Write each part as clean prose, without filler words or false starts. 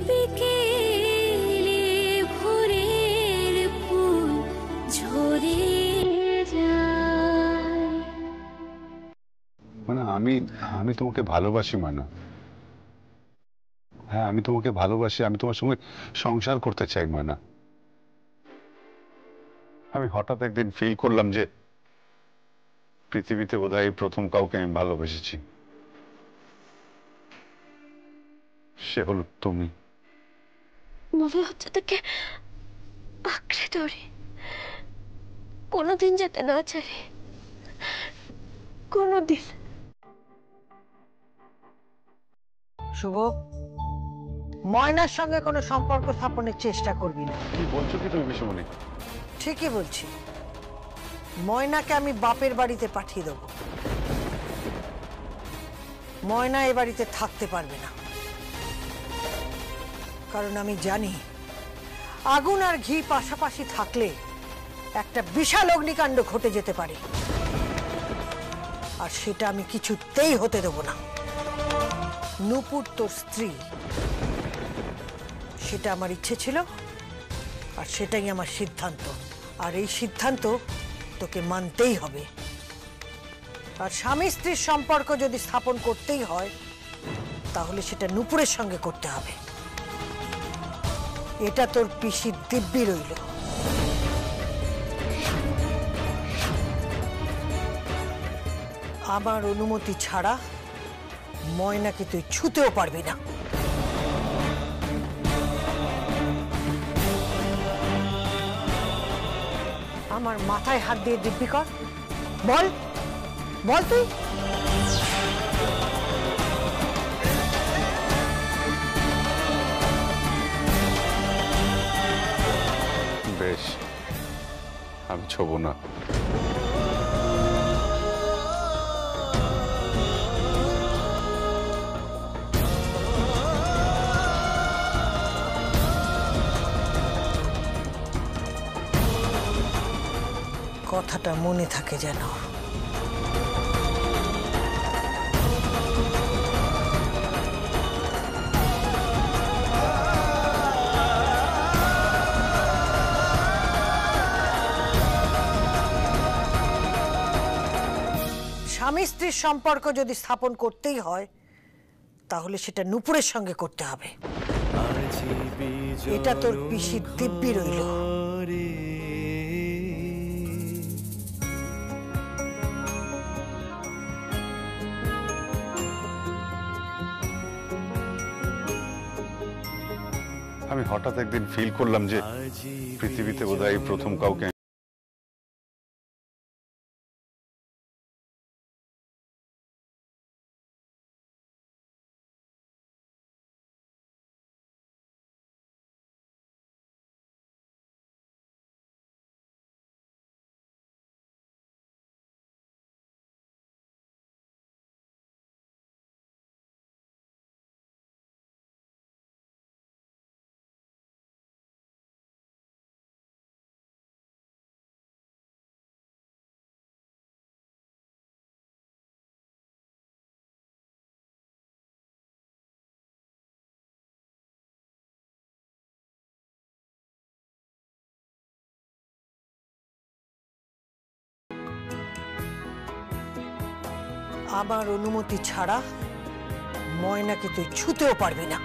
বিকেলে ভোরের ফুল ঝরে যায়। মানে আমি আমি তোমাকে ভালোবাসি মানা। হ্যাঁ, আমি তোমাকে ভালোবাসি, আমি তোমার সঙ্গে সংসার করতে চাই মানা। আমি হঠাৎ একদিন ফিল করলাম যে পৃথিবীতে বোধহয় এই প্রথম কাউকে আমি ভালোবেসেছি। সে হলো তুমি। মনে হচ্ছে তাকে আঁকড়ে ধরে কোনোদিন যেতে না ছাড়ি, কোনোদিন। শুভ, ময়নার সঙ্গে কোনো সম্পর্ক স্থাপনের চেষ্টা করবি না। কি বলছো কি তুমি বিশ্বমণি? ঠিকই বলছি, ময়নাকে আমি বাপের বাড়িতে পাঠিয়ে দেবো। ময়না এ বাড়িতে থাকতে পারবে না, কারণ আমি জানি আগুন আর ঘি পাশাপাশি থাকলে একটা বিশাল অগ্নিকাণ্ড ঘটে যেতে পারে, আর সেটা আমি কিছুতেই হতে দেব না। নূপুর তোর স্ত্রী, সেটা আমার ইচ্ছে ছিল, আর সেটাই আমার সিদ্ধান্ত। আর এই সিদ্ধান্ত তোকে মানতেই হবে। আর স্বামী স্ত্রীর সম্পর্ক যদি স্থাপন করতেই হয়, তাহলে সেটা নূপুরের সঙ্গে করতে হবে। এটা তোর পিসির দিব্যি রইল। আমার অনুমতি ছাড়া ময়নাকে তুই ছুঁতেও পারবি না। আমার মাথায় হাত দিয়ে দিব্যি কর, বল বল তুই। বেশ, আমি ছোবো না। কথাটা মনে থাকে যেন। স্বামী স্ত্রীর সম্পর্ক যদি স্থাপন করতেই হয়, তাহলে সেটা নূপুরের সঙ্গে করতে হবে। এটা তোর পিসির দিব্যি রইল। আমি হঠাৎ একদিন ফিল করলাম যে পৃথিবীতে বোধহয় এই প্রথম কাউকে আমার অনুমতি ছাড়া ময়নাকে তুই ছুঁতেও পারবি না।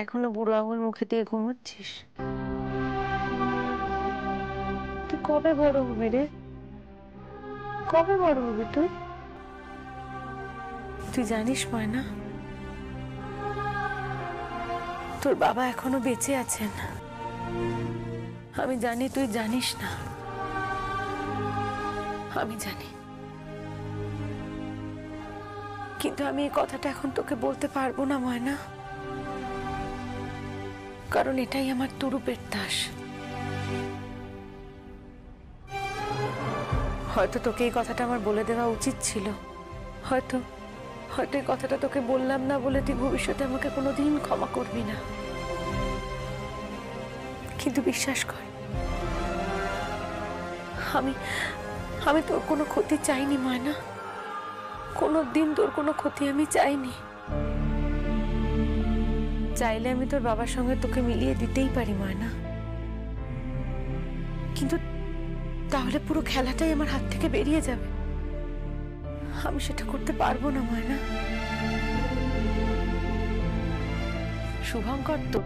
এখনো বুড়ো আঙুল মুখে দিয়ে ঘুমোচ্ছিস? তুই কবে বড় হবে রে? কবে বড় হবে তুই? তুই জানিস ময়না, তোর বাবা এখনো বেঁচে আছেন। আমি জানি তুই জানিস না, আমি জানি, কিন্তু আমি এই কথাটা এখন তোকে বলতে পারবো না ময়না, কারণ এটাই আমার তুরুপের দাস। হয়তো তোকে এই কথাটা আমার বলে দেওয়া উচিত ছিল, হয়তো হয়তো এই কথাটা তোকে বললাম না বলে তুই ভবিষ্যতে আমাকে কোনোদিন ক্ষমা করবি না, কিন্তু বিশ্বাস কর, আমি তোর কোনো ক্ষতি চাইনি ময়না, কোনোদিন তোর কোনো ক্ষতি আমি চাইনি। চাইলে আমি তোর বাবার সঙ্গে তোকে মিলিয়ে দিতেই পারি ময়না, কিন্তু তাহলে পুরো খেলাটাই আমার হাত থেকে বেরিয়ে যাবে। আমি সেটা করতে পারবো না ময়না। শুভঙ্কর তো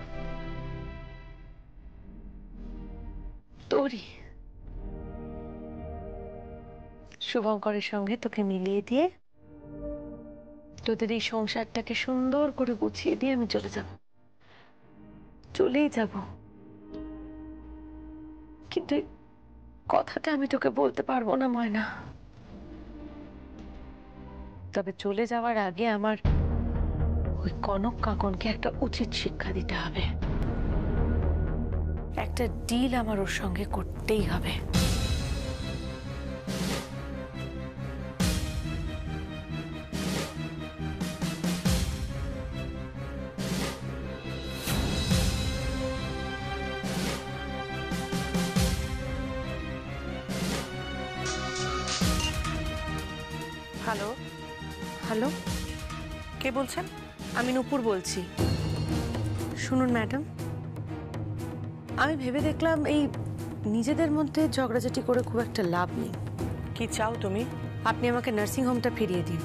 তোরই, শুভঙ্করের সঙ্গে তোকে মিলিয়ে দিয়ে তোদের এই সংসারটাকে সুন্দর করে গুছিয়ে দিয়ে আমি চলে যাব, চলেই যাব, কিন্তু এই কথাটা আমি তোকে বলতে পারবো না ময়না। তবে চলে যাওয়ার আগে আমার ওই কনক কাকনকে একটা উচিত শিক্ষা দিতে হবে, একটা ডিল আমার ওর সঙ্গে করতেই হবে। হ্যালো, হ্যালো, কে বলছেন? আমি নূপুর বলছি। শুনুন ম্যাডাম, আমি ভেবে দেখলাম এই নিজেদের মধ্যে ঝগড়াঝাটি করে খুব একটা লাভ নেই। কি চাও তুমি? আপনি আমাকে নার্সিং হোমটা ফিরিয়ে দিন,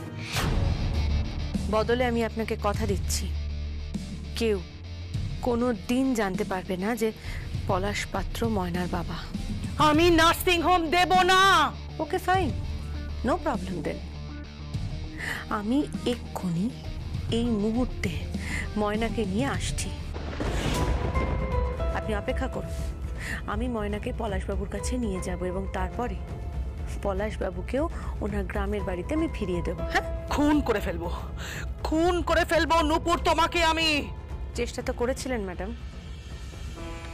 বদলে আমি আপনাকে কথা দিচ্ছি কেউ কোনো দিন জানতে পারবে না যে পলাশ পাত্র ময়নার বাবা। আমি নার্সিং হোম দেব না। ওকে ফাইন, নো প্রবলেম দেন। আমি এক্ষুনি এই মুহূর্তে ময়নাকে নিয়ে আসছি, আপনি অপেক্ষা করুন। আমি ময়নাকে পলাশবাবুর কাছে নিয়ে যাব এবং তারপরে পলাশবাবুকেও ওনার গ্রামের বাড়িতে আমি ফিরিয়ে দেবো। হ্যাঁ, খুন করে ফেলবো, খুন করে ফেলবো নূপুর তোমাকে আমি। চেষ্টা তো করেছিলেন ম্যাডাম,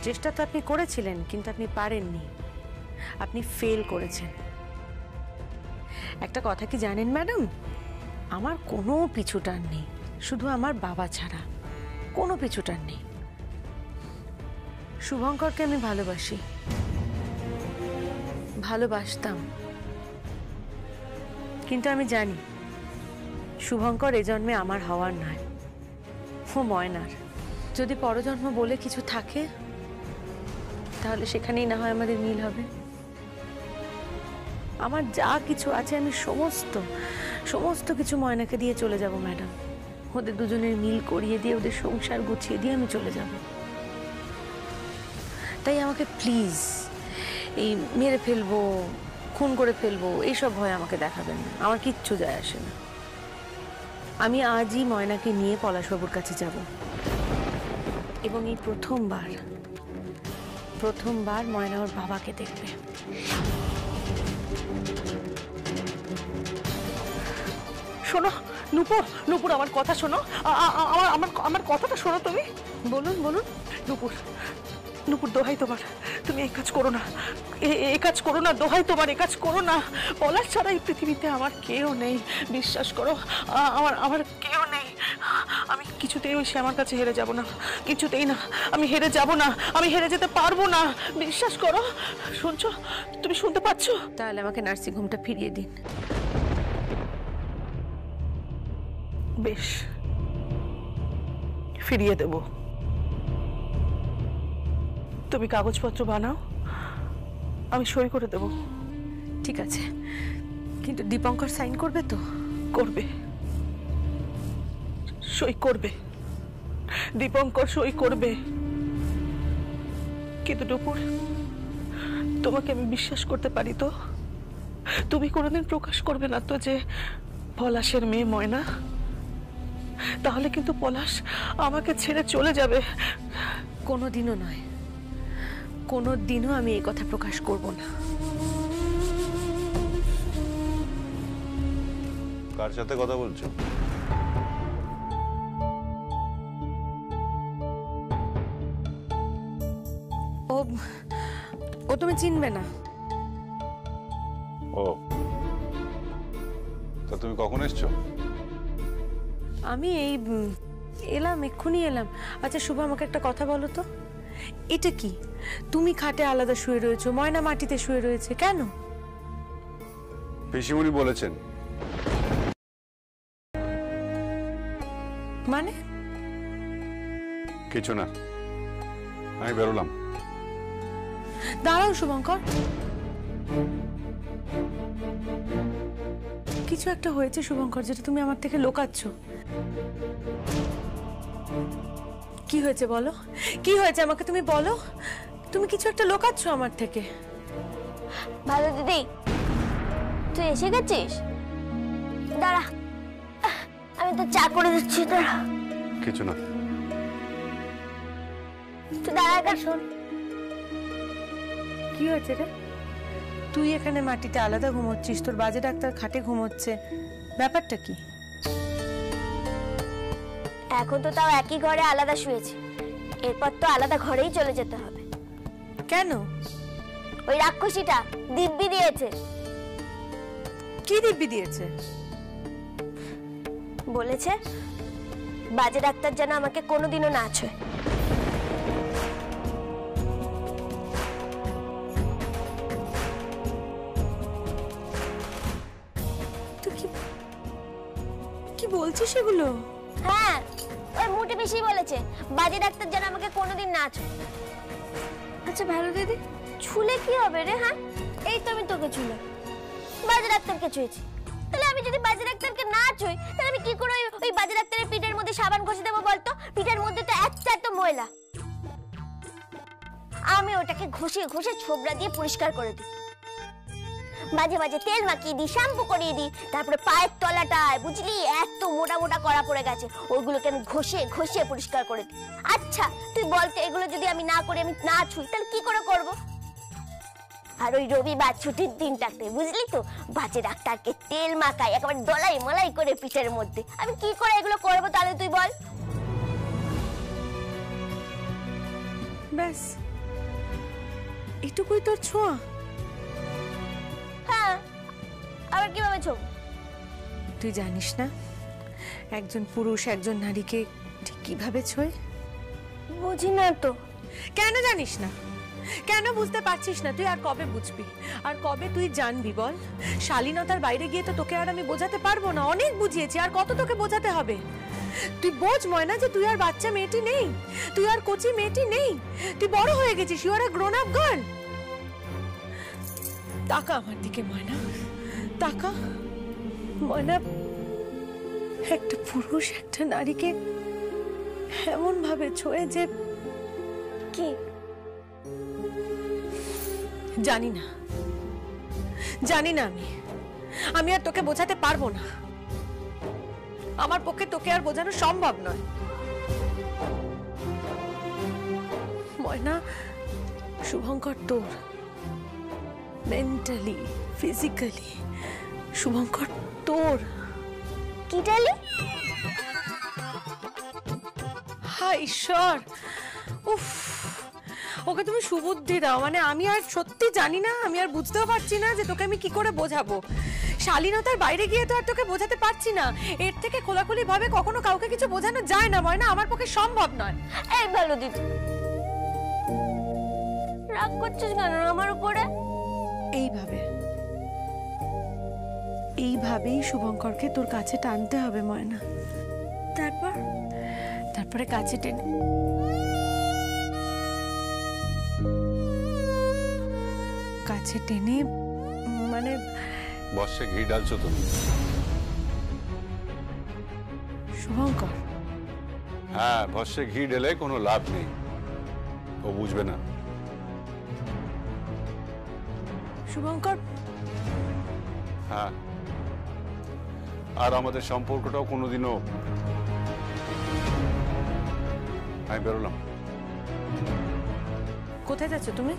চেষ্টা তো আপনি করেছিলেন, কিন্তু আপনি পারেননি, আপনি ফেল করেছেন। একটা কথা কি জানেন ম্যাডাম, আমার কোনো পিছুটান নেই, শুধু আমার বাবা ছাড়া কোনো পিছুটান নেই। শুভঙ্করকে আমি ভালোবাসি, ভালোবাসতাম, কিন্তু আমি জানি শুভঙ্কর এ জন্মে আমার হওয়ার নয়, ও ময়নার। যদি পরজন্ম বলে কিছু থাকে তাহলে সেখানেই না হয় আমাদের মিল হবে। আমার যা কিছু আছে আমি সমস্ত কিছু ময়নাকে দিয়ে চলে যাব ম্যাডাম, ওদের দুজনের মিল করিয়ে দিয়ে ওদের সংসার গুছিয়ে দিয়ে আমি চলে যাব। তাই আমাকে প্লিজ এই মেরে ফেলবো, খুন করে ফেলবো এইসব ভয় আমাকে দেখাবেন না, আমার কিচ্ছু যায় আসে না। আমি আজই ময়নাকে নিয়ে পলাশবাবুর কাছে যাব এবং এই প্রথমবার ময়না ওর বাবাকে দেখবে। শোনো নূপুর, নূপুর আমার কথা শোনো, আমার কথাটা শোনো তুমি। বলুন বলুন। নূপুর, নূপুর দোহাই তোমার, তুমি এই কাজ করো না, এই কাজ করো না, দোহাই তোমার এই কাজ করো না। পলাশ ছাড়া এই পৃথিবীতে আমার কেউ নেই, বিশ্বাস করো, আমার কেউ নেই। আমি কিছুতেই সে আমার কাছে হেরে যাব না, কিছুতেই না, আমি হেরে যাব না, আমি হেরে যেতে পারবো না, বিশ্বাস করো। শুনছো, তুমি শুনতে পাচ্ছ? তাহলে আমাকে নার্সিং হোমটা ফিরিয়ে দিন। বেশ, ফিরিয়ে দেব। তুমি কাগজপত্র বানাও, আমি সই করে দেব। ঠিক আছে, কিন্তু দীপঙ্কর সাইন করবে তো? করবে, সই করবে, দীপঙ্কর সই করবে। কিন্তু তোমাকে আমি বিশ্বাস করতে পারি তো? তুমি কোনোদিন প্রকাশ করবে না তো যে পলাশের মেয়ে ময়না? তাহলে কিন্তু পলাশ আমাকে ছেড়ে চলে যাবে। কোনোদিনও নয়, কোনোদিনও আমি এই কথা প্রকাশ করব না। কার সাথে কথা বলছো? ও ও তুমি চিনবে না। ও, তা তুমি কখন এসছো? আমি এই এলাম, এক্ষুনি এলাম। আচ্ছা শুভ, আমাকে একটা কথা বলো তো, এটা কি? তুমি খাটে আলাদা শুয়ে রয়েছো, ময়না মাটিতে শুয়ে রয়েছে, কেন? পিসিমণি বলেছেন। মানে? কিছু না, আমি বেরোলাম। দাঁড়াও শুভঙ্কর, কিছু একটা হয়েছে শুভঙ্কর, যেটা তুমি আমার থেকে লুকাচ্ছ। কি হয়েছে বলো, কি হয়েছে আমাকে তুমি বলো। তুমি কিছু একটা লুকাচ্ছ আমার থেকে। ভালো দিদি, তুই এসে গেছিস? দাঁড়া, আমি তো চা করে দিচ্ছি। দাঁড়া। কিছু না। তুই দাঁড়া, একা শোন। কি হয়েছে রে? তুই এখানে মাটিতে আলাদা ঘুমোচ্ছিস, তোর বাজে ডাক্তার খাটে ঘুমোচ্ছে, ব্যাপারটা কি? এখন তো তাও একই ঘরে আলাদা শুয়েছি, এরপর তো আলাদা ঘরেই চলে যেতে হবে। কেন? ওই রাক্ষসীটা দিব্যি দিয়েছে। কি দিব্যি দিয়েছে? বলেছে বাজে ডাক্তার যেন আমাকে কোনোদিনও না ছয়। তুই কি বলছিস এগুলো? হ্যাঁ, ওই মোটে বেশি বলেছে বাজে ডাক্তার যেন আমাকে কোনোদিন না ছয়। আচ্ছা ভালো দিদি, ছুলে কি হবে রে? হ্যাঁ, এই তো আমি তোকে ছুলে বাজে ডাক্তারকে ছুঁয়েছি, তাহলে আমি যদি বাজে ডাক্তারকে না ছুঁই তাহলে আমি কি করে ওই বাজে ডাক্তারের পিঠের মধ্যে সাবান ঘষে দেবো বলতো? পিঠের মধ্যে তো একটা এত ময়লা। আমি ওটাকে ঘষে ঘষে ছোবড়া দিয়ে পরিষ্কার করে দিই, মাঝে মাঝে তেল মাখিয়ে দিই, শ্যাম্পু করিয়ে দিই, তারপরে পায়ের তলাটায় বুঝলি এত মোটা মোটা কড়া পড়ে গেছে, ওইগুলোকে আমি ঘষে ঘষে পরিষ্কার করে দিই। আচ্ছা তুই বলতে, এগুলো যদি আমি না করি, আমি না ছুঁই, তাহলে কি করে করব? আর ওই রবিবার ছুটির দিনটাতে বুঝলি তো বাজে ডাক্তারকে তেল মাখাই একেবারে দলাই মলাই করে পিঠের মধ্যে, আমি কি করে এগুলো করবো তাহলে তুই বল? ব্যাস এটুকুই তোর ছোঁয়া? হ্যাঁ, আবার কিভাবে ছোব? তুই জানিস না একজন পুরুষ একজন নারীকে ঠিক কিভাবে ছোঁয়? বুঝি না তো। কেন জানিস না? কেন বুঝতে পারছিস না তুই? আর কবে বুঝবি, আর কবে তুই জানবি বল? শালীনতার বাইরে গিয়ে তো তোকে আর আমি বোঝাতে পারবো না, অনেক বুঝিয়েছি, আর কত তোকে বোঝাতে হবে? তুই বোঝ ময়না যে তুই আর বাচ্চা মেয়েটি নেই, তুই আর কচি মেয়েটি নেই, তুই বড় হয়ে গেছিস, you are a grown up girl. তাকা আমার দিকে ময়না, তাকা। ময়না, একটা পুরুষ একটা নারীকে এমন ভাবে ছোঁয়ে যে কি জানি না, জানি না। আমি আর তোকে বোঝাতে পারবো না, আমার পক্ষে তোকে আর বোঝানো সম্ভব নয়। ময়না, শুভঙ্কর তোর মেন্টালি ফিজিক্যালি, শুভঙ্কর তোর। কি ডালি? হায় ঈশ্বর, উফ, ওকে তুমি সুবুদ্ধি দাও। মানে আমি আর সত্যি জানি না, আমি আর বুঝতেও পারছি না যে তোকে আমি কি করে বোঝাবো। শালীনতার বাইরে গিয়ে তো আর তোকে বোঝাতে পারছি না, এর থেকে খোলাখুলি ভাবে কখনো কাউকে কিছু বোঝানো যায় না ময়না, আমার পক্ষে সম্ভব নয়। এই ভালো দিদি, রাগ করছিস কেন আমার উপরে? এইভাবে, এইভাবেই শুভঙ্করকে তোর কাছে টানতে হবে ময়না। তারপরে কাছে টেনে মানে বর্ষে ঘি ডালছো তুমি? শুভঙ্কর, হ্যাঁ, বর্ষে ঘি ঢেলে কোনো লাভ নেই, ও বুঝবে না। শুভঙ্কর, তুমি বর্ষে ঘি ঢেলে কোনো লাভ নেই, ও বুঝবে না। হ্যাঁ, বর্ষে ঘি ঢেলে কোনো লাভ নেই, ও বুঝবে না। শুভঙ্কর, শুভঙ্কর, হ্যাঁ, আর আমাদের সম্পর্কটাও কোনোদিনও। আমি বেরোলাম। কোথায় যাচ্ছ তুমি?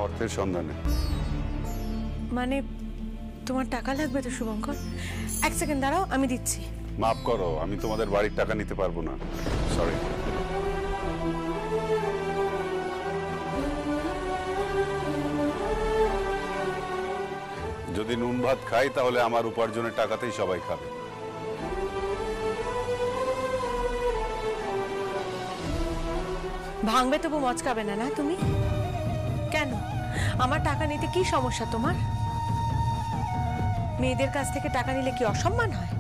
অর্থের সন্ধানে। মানে তোমার টাকা লাগবে তো শুভঙ্কর? এক সেকেন্ড দাঁড়াও, আমি দিচ্ছি। মাফ করো, আমি তোমাদের বাড়ির টাকা নিতে পারবো না, সরি। যদি নুন ভাত খাই তাহলে আমার উপার্জনের টাকাতেই সবাই খাবে। ভাঙবে তবু মচকাবে না, না তুমি? কেন? আমার টাকা নিতে কি সমস্যা তোমার? মেয়েদের কাছ থেকে টাকা নিলে কি অসম্মান হয়?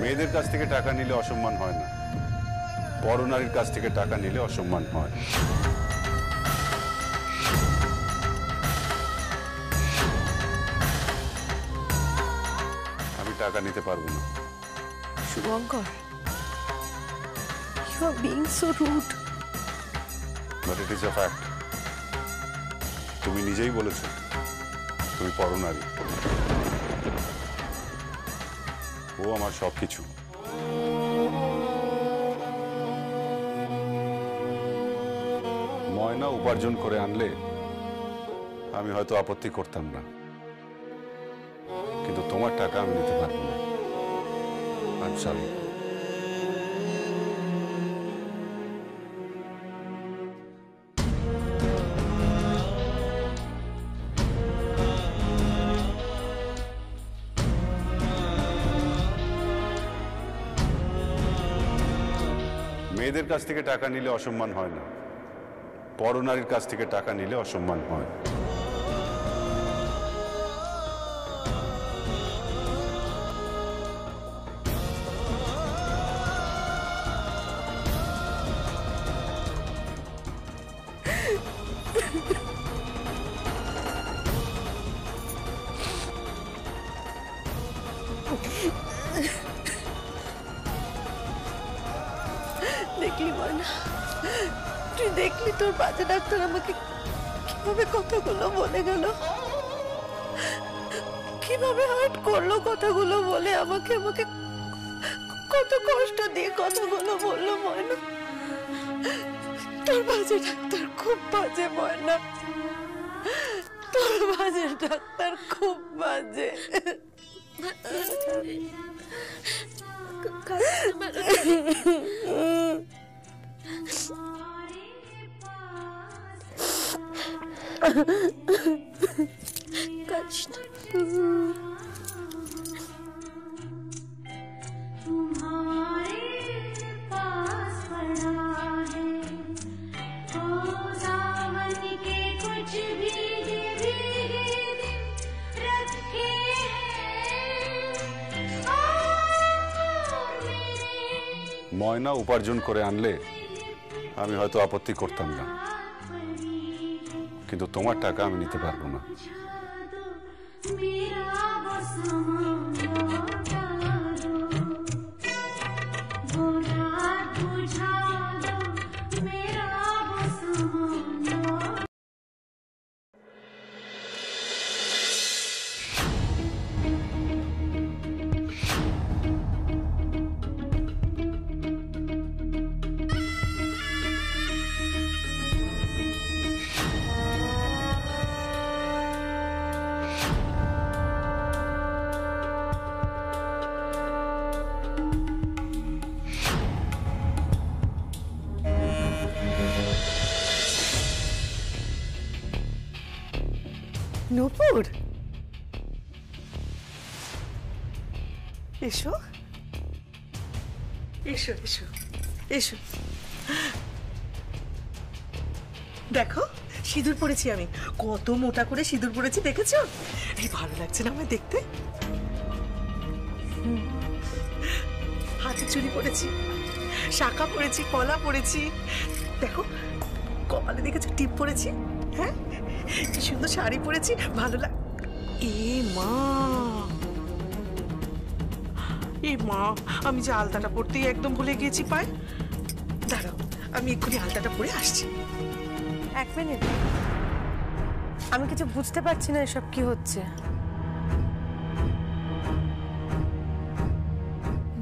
মেয়েদের কাছ থেকে টাকা নিলে অসম্মান হয় না, পরনারীর কাছ থেকে টাকা নিলে অসম্মান হয়। আমি টাকা নিতে পারবো না। Shubhankar, you are being so rude. But it is a fact. তুমি নিজেই বলেছো তুমি পরনারী। ও আমার সবকিছু। ময়না উপার্জন করে আনলে আমি হয়তো আপত্তি করতাম না, কিন্তু তোমার টাকা আমি নিতে পারবো না। I am sorry. মেয়েদের কাছ থেকে টাকা নিলে অসম্মান হয় না, পরনারীর কাছ থেকে টাকা নিলে অসম্মান হয়। দেখলি ময়না, তুই দেখলি তোর বাজে ডাক্তার আমাকে কিভাবে কথাগুলো বলে গেল, কিভাবে হার্ট করলো কথাগুলো বলে, আমাকে আমাকে কত কষ্ট দিয়ে কথাগুলো বললো। ময়না, তোর বাজে ডাক্তার খুব বাজে। ময়না, তোর বাজে ডাক্তার খুব বাজে। ময়না উপার্জন করে আনলে আমি হয়তো আপত্তি করতাম না, কিন্তু তোমার টাকা আমি নিতে পারবো না। নূপুর, এসো এসো এসো এসো। দেখো সিঁদুর পরেছি আমি, কত মোটা করে সিঁদুর পরেছি দেখেছো? এই ভালো লাগছে না আমায় দেখতে? হাতে চুড়ি পরেছি, শাঁখা পরেছি, কলা পরেছি, দেখো কপালে দেখেছো টিপ পরেছি। হ্যাঁ, কি সুন্দর শাড়ি পরেছি, ভালো লাগ। এ মা, এ মা, আমি যে আলতাটা পরতেই একদম ভুলে গিয়েছি পায়। দাঁড়াও, আমি এক্ষুনি আলতাটা পরে আসছি। এক মিনিট, আমি কিছু বুঝতে পারছি না এসব কি হচ্ছে।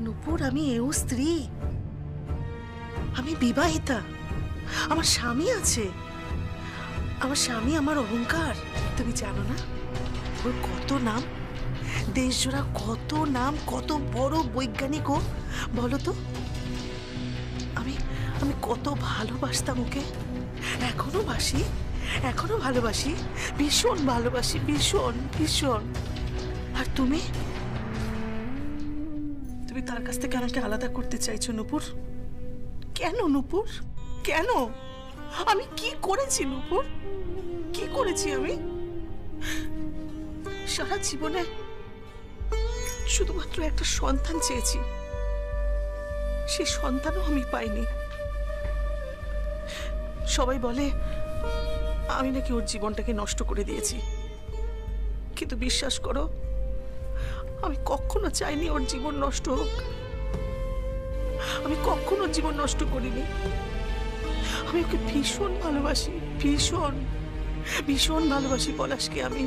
নূপুর, আমি এও স্ত্রী, আমি বিবাহিতা, আমার স্বামী আছে, আমার স্বামী আমার অহংকার। তুমি জানো না ওর কত নাম, দেশজোড়া কত নাম, কত বড় বৈজ্ঞানিক ও, বলো তো। আমি আমি কত ভালোবাসতাম ওকে, এখনো বাসি, এখনো ভালোবাসি, ভীষণ ভালোবাসি, ভীষণ ভীষণ। আর তুমি তুমি তার কাছ থেকে আমাকে আলাদা করতে চাইছো নূপুর? কেন নূপুর, কেন? আমি কি করেছি নূপুর, কি করেছি আমি? সারা জীবনে শুধুমাত্র একটা সন্তান চেয়েছি, সেই সন্তানও আমি পাইনি। সবাই বলে আমি নাকি ওর জীবনটাকে নষ্ট করে দিয়েছি, কিন্তু বিশ্বাস করো আমি কখনো চাইনি ওর জীবন নষ্ট হোক। আমি কখনো জীবন নষ্ট করিনি। আমি ওকে ভীষণ ভালোবাসি, ভীষণ ভীষণ ভালোবাসি পলাশকে আমি।